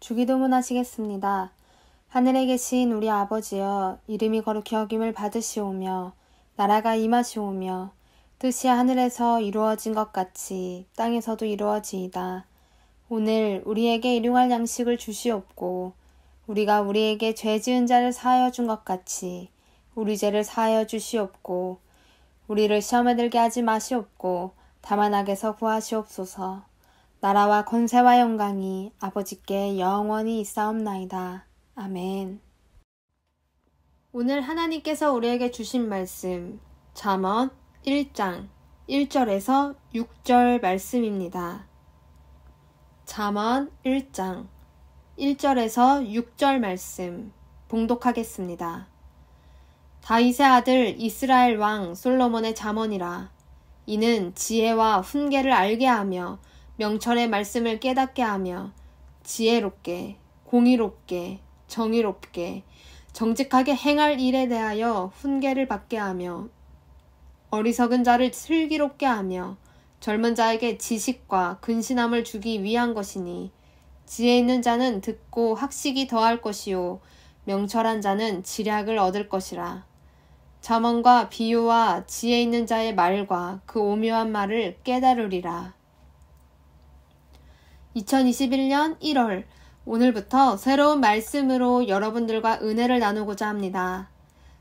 주기도문 하시겠습니다. 하늘에 계신 우리 아버지여, 이름이 거룩히 여김을 받으시오며 나라가 임하시오며 뜻이 하늘에서 이루어진 것 같이 땅에서도 이루어지이다. 오늘 우리에게 일용할 양식을 주시옵고 우리가 우리에게 죄 지은 자를 사하여 준 것 같이 우리 죄를 사하여 주시옵고 우리를 시험에 들게 하지 마시옵고 다만 악에서 구하시옵소서. 나라와 권세와 영광이 아버지께 영원히 있사옵나이다. 아멘. 오늘 하나님께서 우리에게 주신 말씀 잠언 1장 1절에서 6절 말씀입니다. 잠언 1장 1절에서 6절 말씀 봉독하겠습니다. 다윗의 아들 이스라엘 왕 솔로몬의 잠언이라. 이는 지혜와 훈계를 알게 하며 명철의 말씀을 깨닫게 하며 지혜롭게 공의롭게 정의롭게 정직하게 행할 일에 대하여 훈계를 받게 하며 어리석은 자를 슬기롭게 하며 젊은 자에게 지식과 근신함을 주기 위한 것이니 지혜 있는 자는 듣고 학식이 더할 것이요 명철한 자는 지략을 얻을 것이라. 잠언과 비유와 지혜 있는 자의 말과 그 오묘한 말을 깨달으리라. 2021년 1월 오늘부터 새로운 말씀으로 여러분들과 은혜를 나누고자 합니다.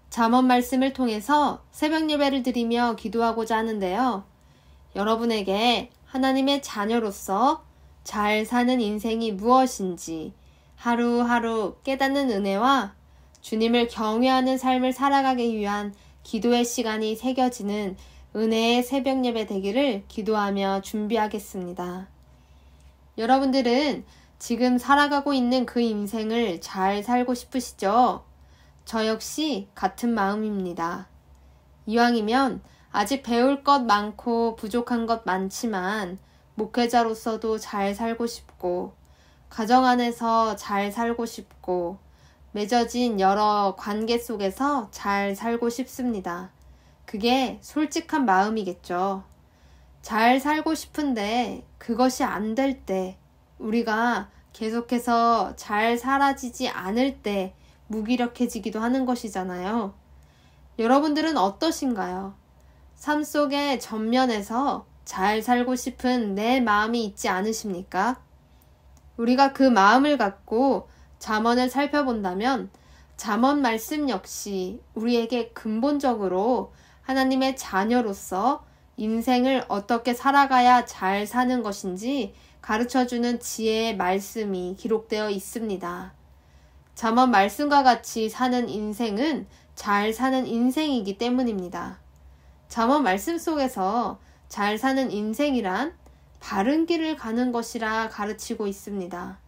잠언 말씀을 통해서 새벽 예배를 드리며 기도하고자 하는데요. 여러분에게 하나님의 자녀로서 잘 사는 인생이 무엇인지 하루하루 깨닫는 은혜와 주님을 경외하는 삶을 살아가기 위한 기도의 시간이 새겨지는 은혜의 새벽 예배 되기를 기도하며 준비하겠습니다. 여러분들은 지금 살아가고 있는 그 인생을 잘 살고 싶으시죠? 저 역시 같은 마음입니다. 이왕이면 아직 배울 것 많고 부족한 것 많지만 목회자로서도 잘 살고 싶고 가정 안에서 잘 살고 싶고 맺어진 여러 관계 속에서 잘 살고 싶습니다. 그게 솔직한 마음이겠죠. 잘 살고 싶은데 그것이 안 될 때, 우리가 계속해서 잘 살아지지 않을 때 무기력해지기도 하는 것이잖아요. 여러분들은 어떠신가요? 삶 속의 전면에서 잘 살고 싶은 내 마음이 있지 않으십니까? 우리가 그 마음을 갖고 잠언을 살펴본다면 잠언 말씀 역시 우리에게 근본적으로 하나님의 자녀로서 인생을 어떻게 살아가야 잘 사는 것인지 가르쳐주는 지혜의 말씀이 기록되어 있습니다. 잠언 말씀과 같이 사는 인생은 잘 사는 인생이기 때문입니다. 잠언 말씀 속에서 잘 사는 인생이란 바른 길을 가는 것이라 가르치고 있습니다.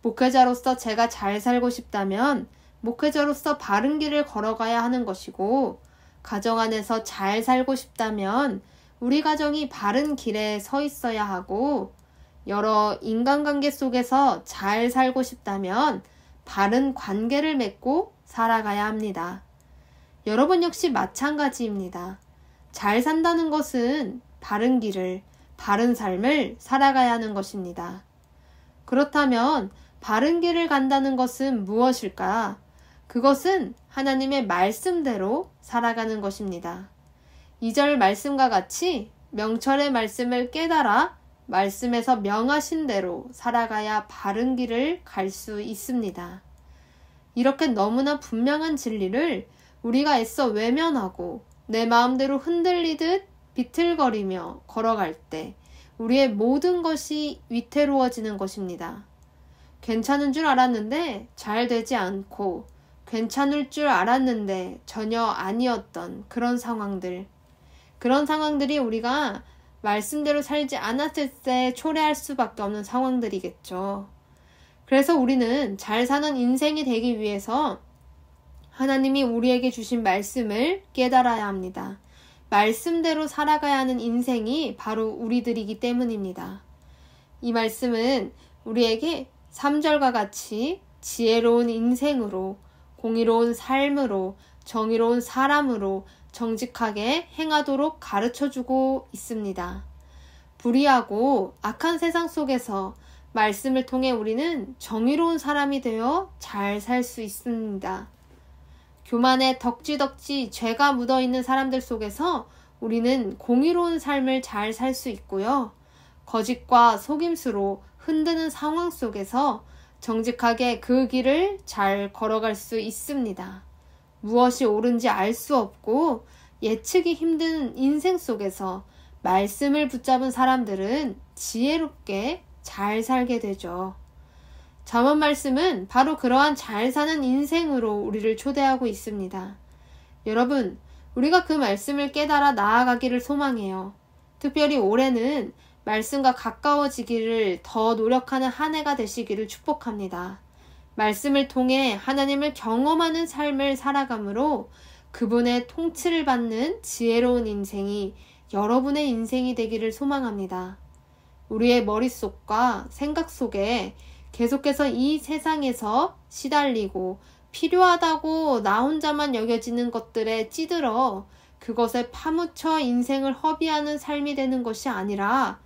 목회자로서 제가 잘 살고 싶다면 목회자로서 바른 길을 걸어가야 하는 것이고, 가정 안에서 잘 살고 싶다면 우리 가정이 바른 길에 서 있어야 하고, 여러 인간관계 속에서 잘 살고 싶다면 바른 관계를 맺고 살아가야 합니다. 여러분 역시 마찬가지입니다. 잘 산다는 것은 바른 길을, 바른 삶을 살아가야 하는 것입니다. 그렇다면 바른 길을 간다는 것은 무엇일까? 그것은 하나님의 말씀대로 살아가는 것입니다. 2절 말씀과 같이 명철의 말씀을 깨달아 말씀에서 명하신 대로 살아가야 바른 길을 갈 수 있습니다. 이렇게 너무나 분명한 진리를 우리가 애써 외면하고 내 마음대로 흔들리듯 비틀거리며 걸어갈 때 우리의 모든 것이 위태로워지는 것입니다. 괜찮은 줄 알았는데 잘 되지 않고 괜찮을 줄 알았는데 전혀 아니었던 그런 상황들이 우리가 말씀대로 살지 않았을 때 초래할 수밖에 없는 상황들이겠죠. 그래서 우리는 잘 사는 인생이 되기 위해서 하나님이 우리에게 주신 말씀을 깨달아야 합니다. 말씀대로 살아가야 하는 인생이 바로 우리들이기 때문입니다. 이 말씀은 우리에게 3절과 같이 지혜로운 인생으로, 공의로운 삶으로, 정의로운 사람으로 정직하게 행하도록 가르쳐주고 있습니다. 불의하고 악한 세상 속에서 말씀을 통해 우리는 정의로운 사람이 되어 잘 살 수 있습니다. 교만에 덕지덕지 죄가 묻어있는 사람들 속에서 우리는 공의로운 삶을 잘 살 수 있고요. 거짓과 속임수로 흔드는 상황 속에서 정직하게 그 길을 잘 걸어갈 수 있습니다. 무엇이 옳은지 알 수 없고 예측이 힘든 인생 속에서 말씀을 붙잡은 사람들은 지혜롭게 잘 살게 되죠. 잠언 말씀은 바로 그러한 잘 사는 인생으로 우리를 초대하고 있습니다. 여러분, 우리가 그 말씀을 깨달아 나아가기를 소망해요. 특별히 올해는 말씀과 가까워지기를 더 노력하는 한 해가 되시기를 축복합니다. 말씀을 통해 하나님을 경험하는 삶을 살아감으로 그분의 통치를 받는 지혜로운 인생이 여러분의 인생이 되기를 소망합니다. 우리의 머릿속과 생각 속에 계속해서 이 세상에서 시달리고 필요하다고 나 혼자만 여겨지는 것들에 찌들어 그것에 파묻혀 인생을 허비하는 삶이 되는 것이 아니라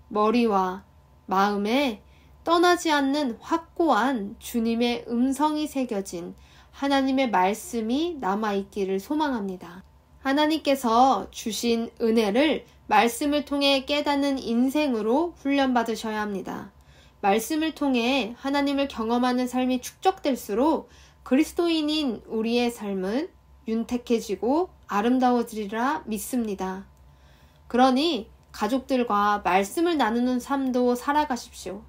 머리와 마음에 떠나지 않는 확고한 주님의 음성이 새겨진 하나님의 말씀이 남아있기를 소망합니다. 하나님께서 주신 은혜를 말씀을 통해 깨닫는 인생으로 훈련받으셔야 합니다. 말씀을 통해 하나님을 경험하는 삶이 축적될수록 그리스도인인 우리의 삶은 윤택해지고 아름다워지리라 믿습니다. 그러니 가족들과 말씀을 나누는 삶도 살아가십시오.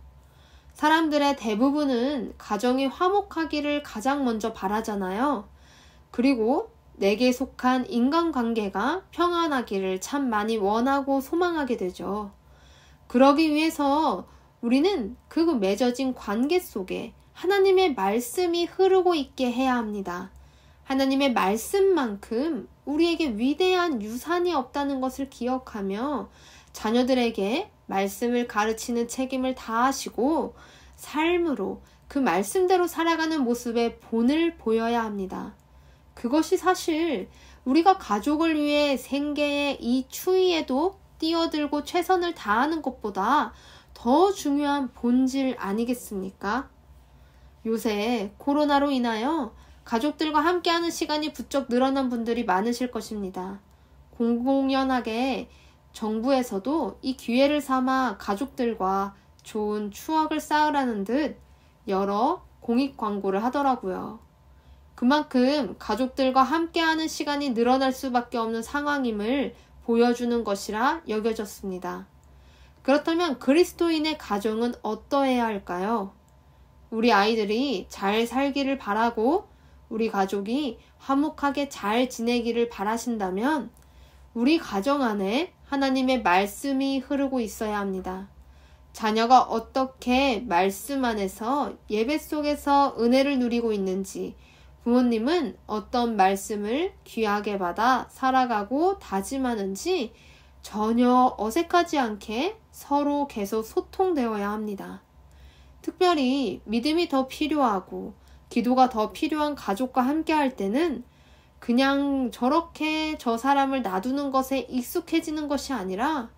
사람들의 대부분은 가정이 화목하기를 가장 먼저 바라잖아요. 그리고 내게 속한 인간관계가 평안하기를 참 많이 원하고 소망하게 되죠. 그러기 위해서 우리는 그 맺어진 관계 속에 하나님의 말씀이 흐르고 있게 해야 합니다. 하나님의 말씀만큼 우리에게 위대한 유산이 없다는 것을 기억하며 자녀들에게 말씀을 가르치는 책임을 다하시고 삶으로 그 말씀대로 살아가는 모습의 본을 보여야 합니다. 그것이 사실 우리가 가족을 위해 생계의 이 추위에도 뛰어들고 최선을 다하는 것보다 더 중요한 본질 아니겠습니까? 요새 코로나로 인하여 가족들과 함께하는 시간이 부쩍 늘어난 분들이 많으실 것입니다. 공공연하게 정부에서도 이 기회를 삼아 가족들과 좋은 추억을 쌓으라는 듯 여러 공익 광고를 하더라고요. 그만큼 가족들과 함께하는 시간이 늘어날 수밖에 없는 상황임을 보여주는 것이라 여겨졌습니다. 그렇다면 그리스도인의 가정은 어떠해야 할까요? 우리 아이들이 잘 살기를 바라고 우리 가족이 화목하게 잘 지내기를 바라신다면 우리 가정 안에 하나님의 말씀이 흐르고 있어야 합니다. 자녀가 어떻게 말씀 안에서 예배 속에서 은혜를 누리고 있는지, 부모님은 어떤 말씀을 귀하게 받아 살아가고 다짐하는지 전혀 어색하지 않게 서로 계속 소통되어야 합니다. 특별히 믿음이 더 필요하고 기도가 더 필요한 가족과 함께 할 때는 그냥 저렇게 저 사람을 놔두는 것에 익숙해지는 것이 아니라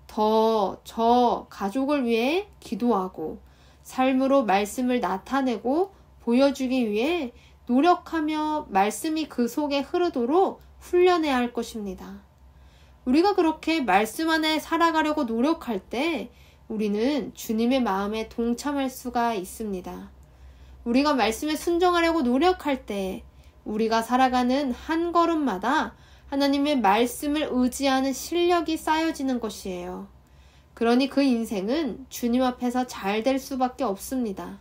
더 저 가족을 위해 기도하고 삶으로 말씀을 나타내고 보여주기 위해 노력하며 말씀이 그 속에 흐르도록 훈련해야 할 것입니다. 우리가 그렇게 말씀 안에 살아가려고 노력할 때 우리는 주님의 마음에 동참할 수가 있습니다. 우리가 말씀에 순종하려고 노력할 때 우리가 살아가는 한 걸음마다 하나님의 말씀을 의지하는 실력이 쌓여지는 것이에요. 그러니 그 인생은 주님 앞에서 잘 될 수밖에 없습니다.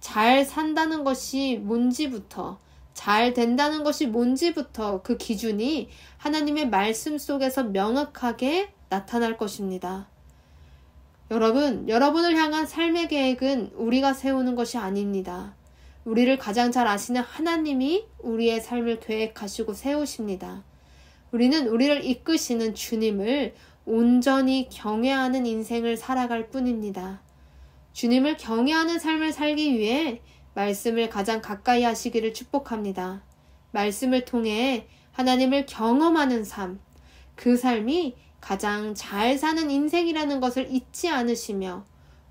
잘 산다는 것이 뭔지부터, 잘 된다는 것이 뭔지부터 그 기준이 하나님의 말씀 속에서 명확하게 나타날 것입니다. 여러분을 향한 삶의 계획은 우리가 세우는 것이 아닙니다. 우리를 가장 잘 아시는 하나님이 우리의 삶을 계획하시고 세우십니다. 우리는 우리를 이끄시는 주님을 온전히 경외하는 인생을 살아갈 뿐입니다. 주님을 경외하는 삶을 살기 위해 말씀을 가장 가까이 하시기를 축복합니다. 말씀을 통해 하나님을 경험하는 삶, 그 삶이 가장 잘 사는 인생이라는 것을 잊지 않으시며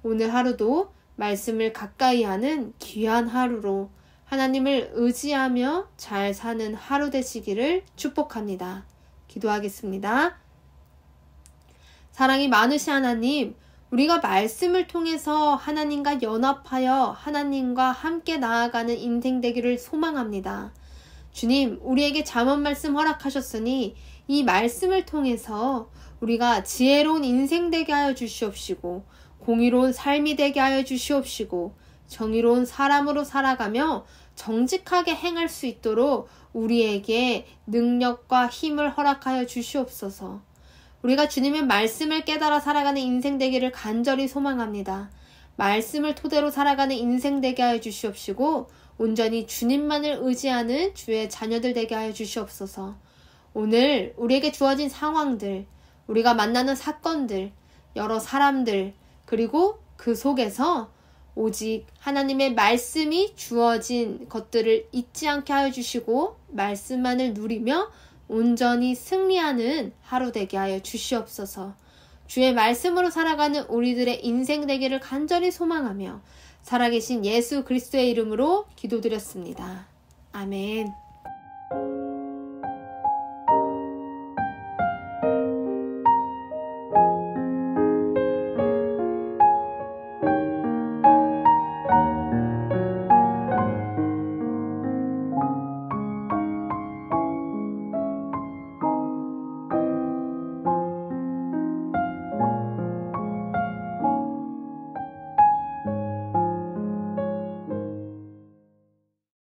오늘 하루도 말씀을 가까이 하는 귀한 하루로 하나님을 의지하며 잘 사는 하루 되시기를 축복합니다. 기도하겠습니다. 사랑이 많으신 하나님, 우리가 말씀을 통해서 하나님과 연합하여 하나님과 함께 나아가는 인생 되기를 소망합니다. 주님, 우리에게 잠언 말씀 허락하셨으니 이 말씀을 통해서 우리가 지혜로운 인생 되게 하여 주시옵시고 공의로운 삶이 되게 하여 주시옵시고 정의로운 사람으로 살아가며 정직하게 행할 수 있도록 우리에게 능력과 힘을 허락하여 주시옵소서. 우리가 주님의 말씀을 깨달아 살아가는 인생 되기를 간절히 소망합니다. 말씀을 토대로 살아가는 인생 되게 하여 주시옵시고 온전히 주님만을 의지하는 주의 자녀들 되게 하여 주시옵소서. 오늘 우리에게 주어진 상황들, 우리가 만나는 사건들, 여러 사람들, 그리고 그 속에서 오직 하나님의 말씀이 주어진 것들을 잊지 않게 하여 주시고 말씀만을 누리며 온전히 승리하는 하루 되게 하여 주시옵소서. 주의 말씀으로 살아가는 우리들의 인생 되기를 간절히 소망하며 살아계신 예수 그리스도의 이름으로 기도드렸습니다. 아멘.